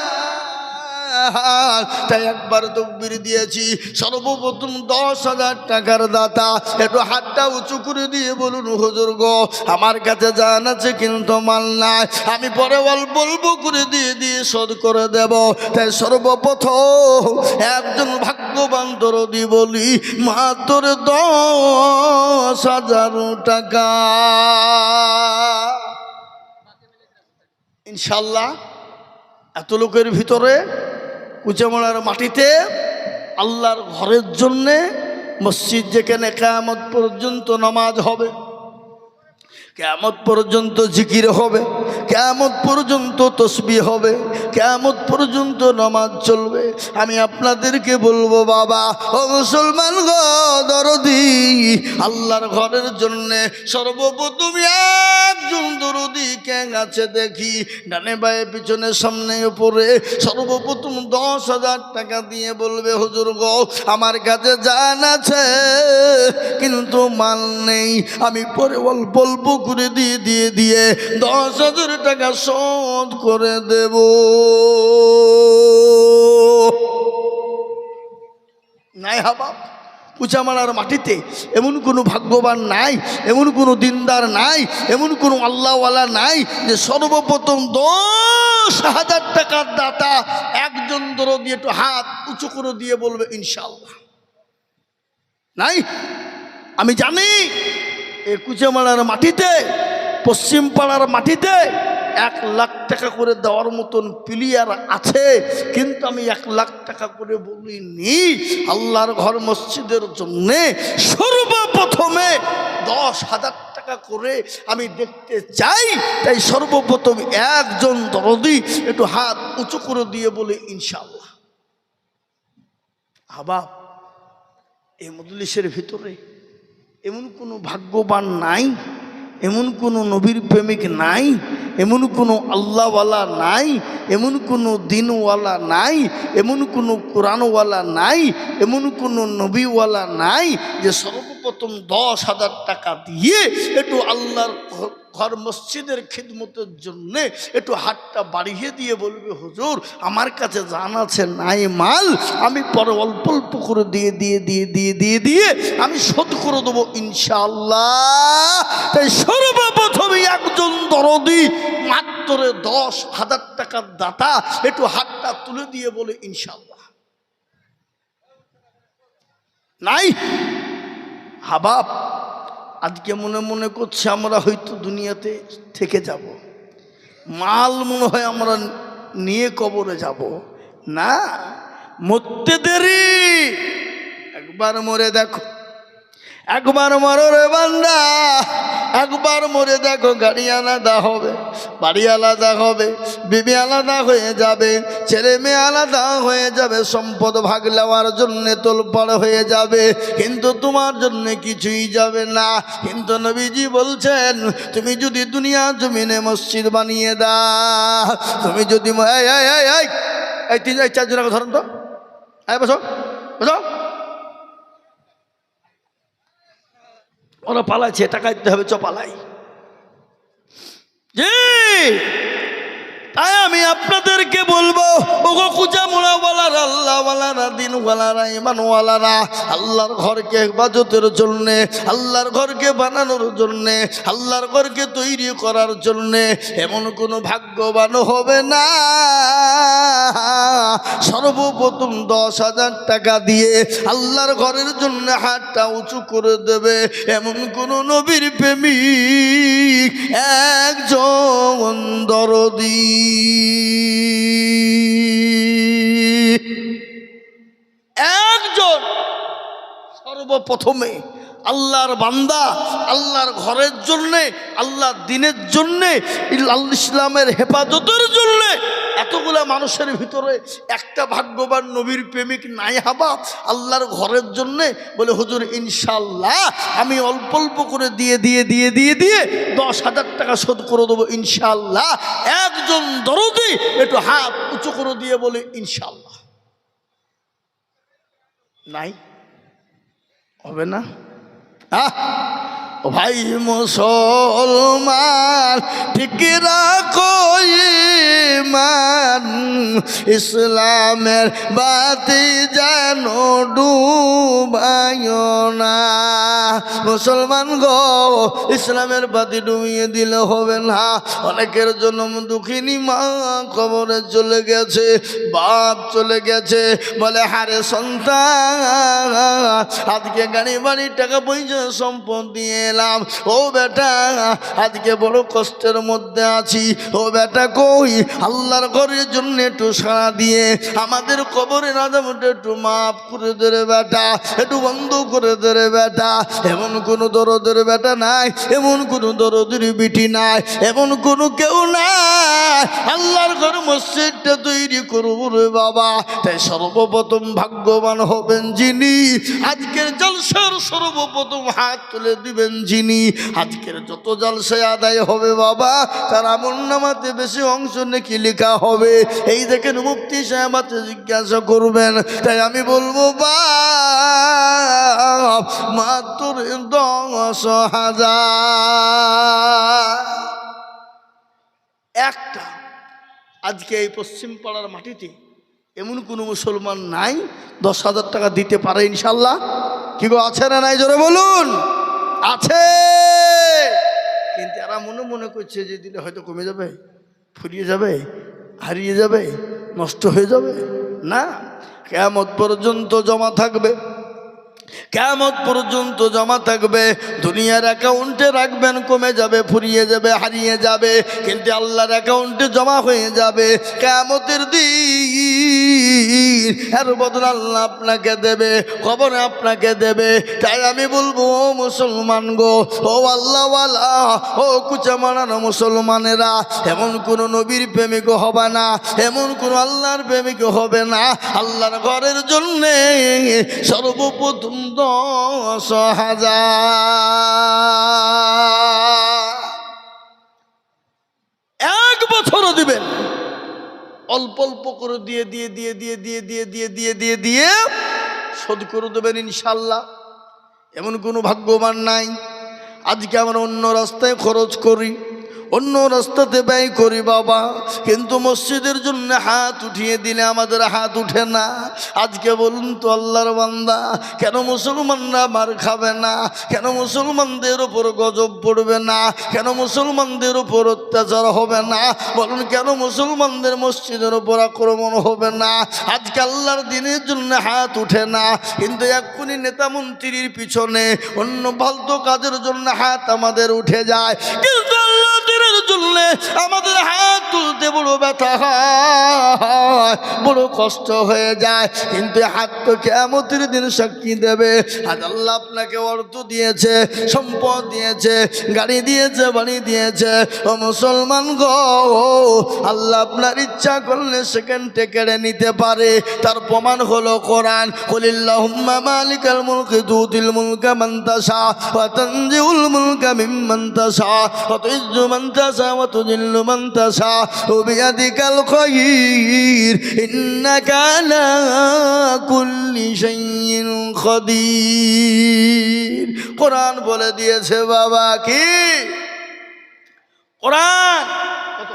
তাই একবার তকবীর দিয়েছি, সর্বপ্রথম 10,000 টাকার দাতা একটু হাতটা উঁচু করে দিয়ে বলুন, হুজুর গো, আমার কাছে জান আছে কিন্তু মাল নাই, আমি পরে বলবো করে দিয়ে দিয়ে শোধ করে দেব। তাই সর্বপ্রথম একজন ভাগ্যবান দরদি বলি, মাত্র 10,000 টাকা। ইনশাল্লাহ এত লোকের ভিতরে কুচামোড়ার মাটিতে আল্লাহর ঘরের জন্যে মসজিদ, যেখানে কিয়ামত পর্যন্ত নামাজ হবে, কিয়ামত পর্যন্ত জিকির হবে, কিয়ামত পর্যন্ত তসবিহ হবে, কিয়ামত পর্যন্ত নামাজ চলবে। আমি আপনাদেরকে বলবো বাবা, ও মুসলমান গো, দরদি, আল্লাহর ঘরের জন্যে সর্বপ্রথম একজন দরদি কে আছে দেখি, ডানে বায়ে পিছনে সামনে উপরে, সর্বপ্রথম 10,000 টাকা দিয়ে বলবে, হুজুর গো, আমার কাছে জান আছে কিন্তু মাল নেই, আমি পরে বলবো করে দিয়ে দিয়ে দিয়ে 10,000 টাকা শোধ করে দেব। নাই হাবাব। কুচামালার মাটিতে এমন কোনো ভাগ্যবান নাই, এমন কোনো দিনদার নাই, এমন কোনো আল্লাহওয়ালা নাই যে সর্বপ্রথম 10,000 টাকার দাতা একজন দরদি একটু হাত উঁচু করে দিয়ে বলবে ইনশাআল্লাহ। নাই। আমি জানি এই কুচামালার মাটিতে, পশ্চিম পাড়ার মাটিতে 1 লাখ টাকা করে দেওয়ার মতন প্লেয়ার আছে, কিন্তু আমি 1 লাখ টাকা করে বলিনি। আল্লাহর ঘর মসজিদের জন্যে সর্বপ্রথমে 10,000 টাকা করে আমি দেখতে চাই। তাই সর্বপ্রথম একজন দরদি একটু হাত উঁচু করে দিয়ে বলে ইনশাআল্লাহ। আবার এই মজলিসের ভিতরে এমন কোনো ভাগ্যবান নাই, এমন কোনো নবীর প্রেমিক নাই, এমন কোনো আল্লাহওয়ালা নাই, এমন কোনো দিনওয়ালা নাই, এমন কোনো কোরআনওয়ালা নাই, এমন কোনো নবীওয়ালা নাই যে সর্বপ্রথম 10,000 টাকা দিয়ে একটু আল্লাহর ঘর মসজিদের খিদমতের জন্য একটু হাতটা বাড়িয়ে দিয়ে বলবে হুজুর আমার কাছে জান আছে নাই মাল, আমি পরে অল্প অল্প করে দিয়ে দিয়ে দিয়ে দিয়ে দিয়ে দিয়ে আমি শোধ করে দেবো ইনশাআল্লাহ। তাই সর্বপ্রথমে একজন দরদি মাত্র 10,000 টাকার দাতা একটু হাতটা তুলে দিয়ে বলে ইনশাআল্লাহ। নাই হাবাব, আজকে মনে মনে করছে আমরা হয়তো দুনিয়াতে থেকে যাব, মাল মনে হয় আমরা নিয়ে কবরে যাব। না, মরতে দেরি। একবার মরে দেখো, একবার মরো রে বান্দা, একবার মরে দেখো। গাড়ি আলাদা হবে, বাড়ি আলাদা হবে, বিবি আলাদা হয়ে যাবে, ছেলে মেয়ে আলাদা হয়ে যাবে, সম্পদ ভাগ নেওয়ার জন্য তোলপাড় হয়ে যাবে, কিন্তু তোমার জন্য কিছুই যাবে না। কিন্তু নবীজি বলছেন তুমি যদি দুনিয়া জমিনে মসজিদ বানিয়ে দাও, তুমি যদি এই 3-4 জনকে ধরেন তো, বসো বসো, ওরা পালাচ্ছে, টাকা দিতে হবে, চপালাই। জি, তাই আমি আপনাদেরকে বলবো ওগো কুচামোড়াওয়ালারা, আল্লাহওয়ালারা, দিনওয়ালারা, ইমানওয়ালারা, আল্লাহর ঘরকে হেফাজতের জন্যে, আল্লাহর ঘরকে বানানোর জন্যে, আল্লাহর ঘরকে তৈরি করার জন্যে এমন কোনো ভাগ্যবান হবে না সর্বপ্রথম 10,000 টাকা দিয়ে আল্লাহর ঘরের জন্য হাতটা উঁচু করে দেবে এমন কোন নবীর প্রেমিক একজন দরদি। একজন সর্বপ্রথমে আল্লাহর বান্দা, আল্লাহর ঘরের জন্যে, আল্লাহর দিনের জন্যে, ইসলামের হেফাজতের জন্যে এতগুলা মানুষের ভিতরে একটা ভাগ্যবান নবীর প্রেমিক নাই হাবা আল্লাহর ঘরের জন্যে বলে হুজুর ইনশাল্লাহ আমি অল্প অল্প করে দিয়ে দিয়ে দিয়ে দিয়ে দিয়ে 10,000 টাকা শোধ করে দেবো ইনশাল্লাহ। একজন দরদি একটু হাত উঁচু করে দিয়ে বলে ইনশাল্লাহ। নাই, হবে না। ও ভাই মুসলমান ঠিক রাখো ঈমান, ইসলামের বাতি যেন ডুবাইও না। মুসলমান গো, ইসলামের বাতি ডুবিয়ে দিলে হবে না। অনেকের জন্ম দুঃখিনী মা কবরে চলে গেছে, বাপ চলে গেছে, বলে হারে সন্তান আজকে গাড়ি বাড়ি টাকা পয়সা সম্পদ দিয়ে এলাম, ও বেটা আজকে বড় কষ্টের মধ্যে আছি, ও বেটা কই আল্লাহর ঘরের জন্য একটু সাড়া দিয়ে আমাদের কবরের আযাবটা একটু মাফ করে দে রে বেটা, একটু বন্ধ করে দে রে বেটা। এমন কোনো দরদের বেটা নাই, এমন কোনো দরদের বিটি নাই, এমন কোনো কেউ নাই আল্লাহর ঘর মসজিদটা তৈরি করবো রে বাবা। তাই সর্বপ্রথম ভাগ্যবান হবেন যিনি আজকের জলসার সর্বপ্রথম হাত তুলে দিবেন যিনি আজকের যত জলসায় আদায় হবে বাবা তার আমলনামাতে বেশি অংশ নাকি লেখা হবে। এই দেখেন মুফতি সাহেব জিজ্ঞাসা করবেন, তাই আমি বলবো বাপ মাত্র 10,000 একটা। আজকে এই পশ্চিম পাড়ার মাটিতে এমন কোনো মুসলমান নাই 10,000 টাকা দিতে পারে ইনশাল্লাহ? কি গো, আছে না নাই? জোরে বলুন। আছে, কিন্তু এরা মনে মনে করছে যে দিলে হয়তো কমে যাবে, ফুরিয়ে যাবে, হারিয়ে যাবে, নষ্ট হয়ে যাবে। না, কিয়ামত পর্যন্ত জমা থাকবে, কিয়ামত পর্যন্ত জমা থাকবে। দুনিয়ার অ্যাকাউন্টে রাখবেন, কমে যাবে, ফুরিয়ে যাবে, হারিয়ে যাবে, কিন্তু আল্লাহর অ্যাকাউন্টে জমা হয়ে যাবে কিয়ামতের দিন। এর বদলে আল্লাহ আপনাকে দেবে, কবরে আপনাকে দেবে। তাই আমি বলবো, ও মুসলমান গো, ও আল্লাহওয়ালা, ও কুচা মারানো মুসলমানেরা, এমন কোনো নবীর প্রেমিক হবে না, এমন কোনো আল্লাহর প্রেমিক হবে না। আল্লাহর ঘরের জন্যে সর্বপ্রথম 10,000 এক বছরও দিবেন, অল্প অল্প করে দিয়ে দিয়ে দিয়ে দিয়ে দিয়ে দিয়ে দিয়ে দিয়ে দিয়ে দিয়ে শোধ করে দেবেন ইনশাল্লাহ। এমন কোনো ভাগ্যবান নাই। আজকে আমরা অন্য রাস্তায় খরচ করি, অন্য রাস্তাতে ব্যয় করি বাবা, কিন্তু মসজিদের জন্য হাত উঠিয়ে দিলে আমাদের হাত উঠে না। আজকে বলুন তো আল্লাহর বান্দা, কেন মুসলমানরা মার খাবে না? কেন মুসলমানদের উপর গজব পড়বে না? কেন মুসলমানদের উপর অত্যাচার হবে না? বলুন, কেন মুসলমানদের মসজিদের উপর আক্রমণ হবে না? আজকে আল্লাহর দিনের জন্য হাত উঠে না, কিন্তু এক্ষুনি নেতা মন্ত্রীর পিছনে অন্য ফালতু কাজের জন্য হাত আমাদের উঠে যায়। কিন্তু আল্লাহ দিনের জন্য আমাদের হাত তুলতে বড় ব্যথা হয়, বড় কষ্ট হয়ে যায়, কিন্তু হাত তো কিয়ামতের দিন সাক্ষী দেবে। আজ আল্লাহ আপনাকে অর্থ দিয়েছে, সম্পদ দিয়েছে, গাড়ি দিয়েছে, বাড়ি দিয়েছে, ও মুসলমান গো, আল্লাহ আপনার ইচ্ছা করলে সেকেন্ডে কেড়ে নিতে পারে। তার প্রমাণ হলো কোরআন। কুলিল্লাহুম্মা মালিকাল মুলকি তুতিল মুলকা মান তাশা ওয়া তানজিউল মুলকা মিম্মান তাশা ওয়া তুইজ্জু মান তাশা ওয়া তুযিল্লু মান তাশা ওয়া বিয়াদিকাল খায়র ইন্নাকা আলা কুল্লি শাইইন কাদির। কোরআন বলে দিয়েছে বাবা, কি কোরআন কত?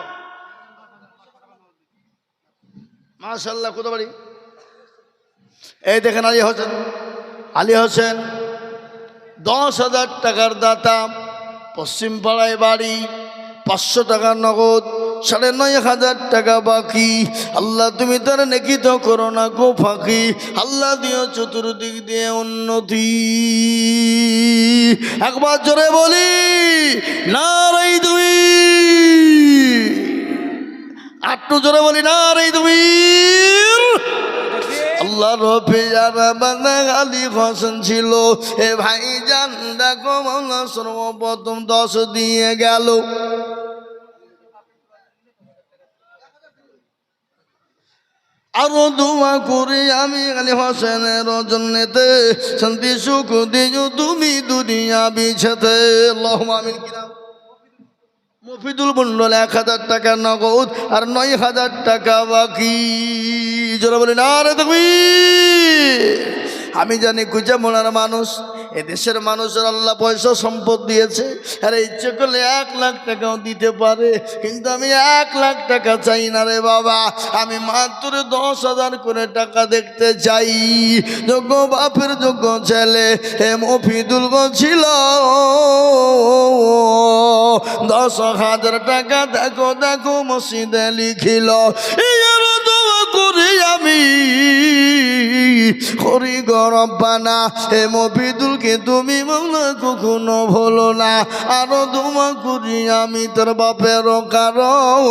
মাশাআল্লাহ, কত বাড়ি? এই দেখেন আলী হোসেন 10,000 টাকার দাতা, পশ্চিম পাড়ায় বাড়ি, 500 টাকা নগদ, 9,500 টাকা বাকি। আল্লাহ তুমি তার নেকি তো করো না গো ফাঁকি। আল্লাহ দিও চতুর্দিক দিয়ে উন্নতি। একবার জোরে বলি নারাই তুমি, আটটু জোরে বলি নারাই তুমি। আল্লাহ রফি যারা বান্দা আলী হোসেন ছিল, এ ভাই জান দেখো মাওলা সর্বপ্রথম 10 দিয়ে গেল। আরো দোয়া করি আমি আলী হোসেনের জন্যতে, শান্তি সুখ দিও তুমি দুনিয়া বিছেতে। আল্লাহুম্মা আমিন। কি নাম? মফিদুল মন্ডল 1,000 টাকা নগদ আর 9,000 টাকা বাকি। জোরে বলি নারে তাকবীর। আমি জানি কুচা মোড়ার মানুষ, এদেশের মানুষের আল্লাহ পয়সা সম্পদ দিয়েছে, আর ইচ্ছে করলে 1 লাখ টাকাও দিতে পারে, কিন্তু আমি 1 লাখ টাকা চাই না রে বাবা। আমি মাত্র 10,000 করে টাকা দেখতে চাই। যোগ্য বাপের যোগ্য ছেলে হে মফিদুল ছিল, 10,000 টাকা দেখো দেখো মসজিদে লিখিল। করি আমি করি গরব্বানা, হে মফিদুলকে তুমি মাওলা কখনো ভুলো না। আরো দোয়া করি আমি তোর বাপের কারণ,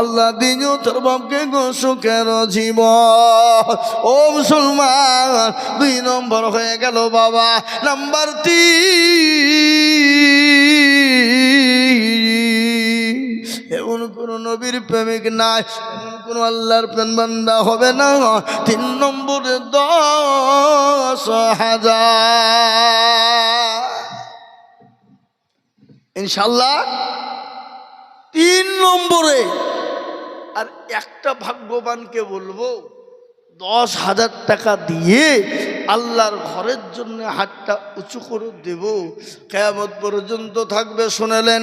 আল্লাহ দিও তোর বাপকে গো সুখের জীবন। ও মুসলমান, 2 নম্বর হয়ে গেল বাবা। নাম্বার 3, এমন কোন নবীর প্রেমিক নাই, এমন কোন আল্লাহর প্রেম বান্দা হবে না। 3 নম্বরে 10,000 ইনশাল্লাহ। 3 নম্বরে আর একটা ভাগ্যবানকে বলবো 10,000 টাকা দিয়ে আল্লাহর ঘরের জন্য হাতটা উঁচু করে দেব, কিয়ামত পর্যন্ত থাকবে। শুনেলেন?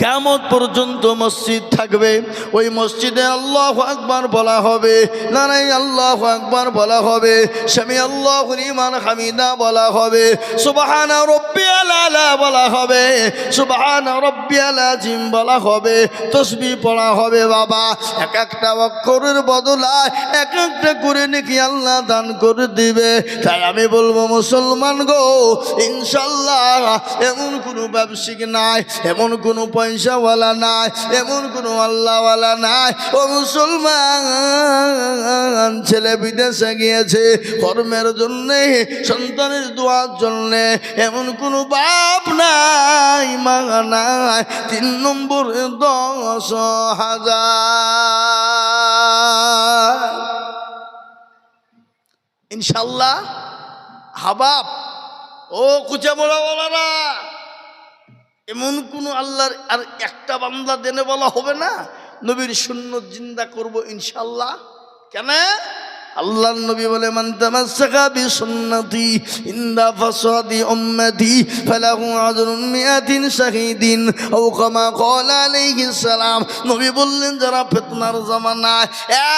কিয়ামত পর্যন্ত মসজিদ থাকবে, ওই মসজিদে আল্লাহু আকবার বলা হবে, নারায়ে আল্লাহু আকবার বলা হবে, সামি আল্লাহু লিমান হামিদা বলা হবে, সুবহানা রাব্বিয়াল আলা বলা হবে, সুবহানা রাব্বিয়াল আযীম বলা হবে, তাসবিহ পড়া হবে। বাবা, এক একটা অক্ষরের বদলায় এক একটা করে নেকি আল্লাহ দান করে দিবে। তাই আমি বলবো মুসলমান গো, ইনশাআল্লাহ এমন কোনো ব্যবসায়িক নাই, এমন কোনো পয়সাওয়ালা নাই, এমন কোনো আল্লাহওয়ালা নাই। ও মুসলমান, ছেলে বিদেশে গিয়েছে কর্মের জন্যে, সন্তানের দোয়ার জন্যে, এমন কোনো বাপ নাই, মা নাই। 3 নম্বর 10,000 ইনশাল্লাহ। হাবাব ও কুচা মোড়া বলারা, এমন কোন আল্লাহর আর একটা বান্দা দেনে বলা হবে না নবীর সুন্নত জিন্দা করব ইনশাআল্লাহ। কেন? আল্লাহর নবী বলে, মান তামাসসাকা বিসুন্নতি ইনদা ফাসাদি উম্মতি ফালাহু আজরুন মিআতিন শাহীদিন আও কামা ক্বালা আলাইহিস সালাম। নবী বললেন, যারা ফিতনার জামানায়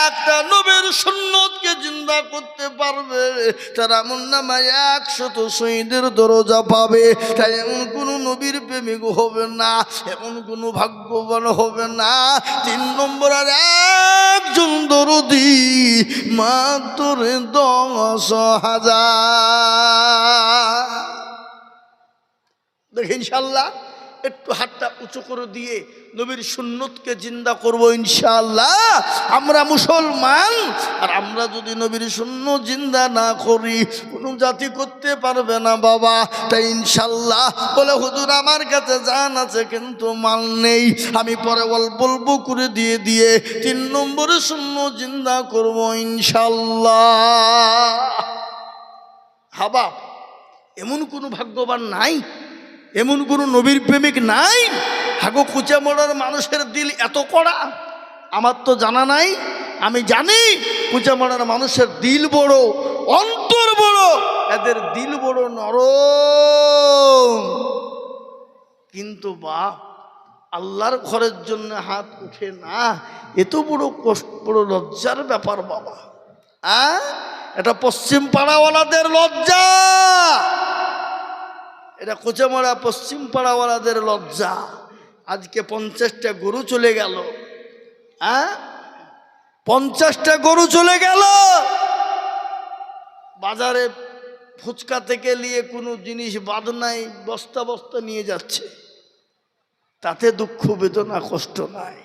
একটা নবীর সুন্নতকে জিন্দা করতে পারবে তারা আমলনামায় 100 শহীদের দরজা পাবে। তাই এমন কোনো নবীর প্রেমিক হবে না, এমন কোনো ভাগ্যবান হবে না। 3 নম্বর আর একজন দরদি মাত্র 10,000। দেখি ইনশাআল্লাহ একটু হাতটা উঁচু করে দিয়ে নবীর সুন্নতকে জিন্দা করব ইনশাআল্লাহ। আমরা মুসলমান, আর আমরা যদি নবীর সুন্নত জিন্দা না করি কোনো জাতি করতে পারবে না বাবা। তাই ইনশাআল্লাহ বলে, হুজুর আমার কাছে জান আছে কিন্তু মাল নেই, আমি পরে বলবো করে দিয়ে 3 নম্বরে সুন্নত জিন্দা করব ইনশাআল্লাহ। হাবাব, এমন কোনো ভাগ্যবান নাই, এমন কোনো নবীর প্রেমিক নাই। হাগো কুচা মোড়ার মানুষের দিল এত কড়া আমার তো জানা নাই। আমি জানি কুচা মোড়ার মানুষের দিল বড়, অন্তর বড়, এদের দিল বড় নরম। কিন্তু বাপ, আল্লাহর ঘরের জন্য হাত উঠে না, এত বড় কষ্ট, বড় লজ্জার ব্যাপার বাবা। এটা পশ্চিম পাড়াওয়ালাদের লজ্জা, এটা কোচামারা পশ্চিম পাড়াওয়ালাদের লজ্জা। আজকে 50টা গরু চলে গেল, 50টা গরু চলে গেল। বাজারে ফুচকা থেকে নিয়ে কোনো জিনিস বাদ নাই, বস্তা বস্তা নিয়ে যাচ্ছে, তাতে দুঃখ বেদনা কষ্ট নাই।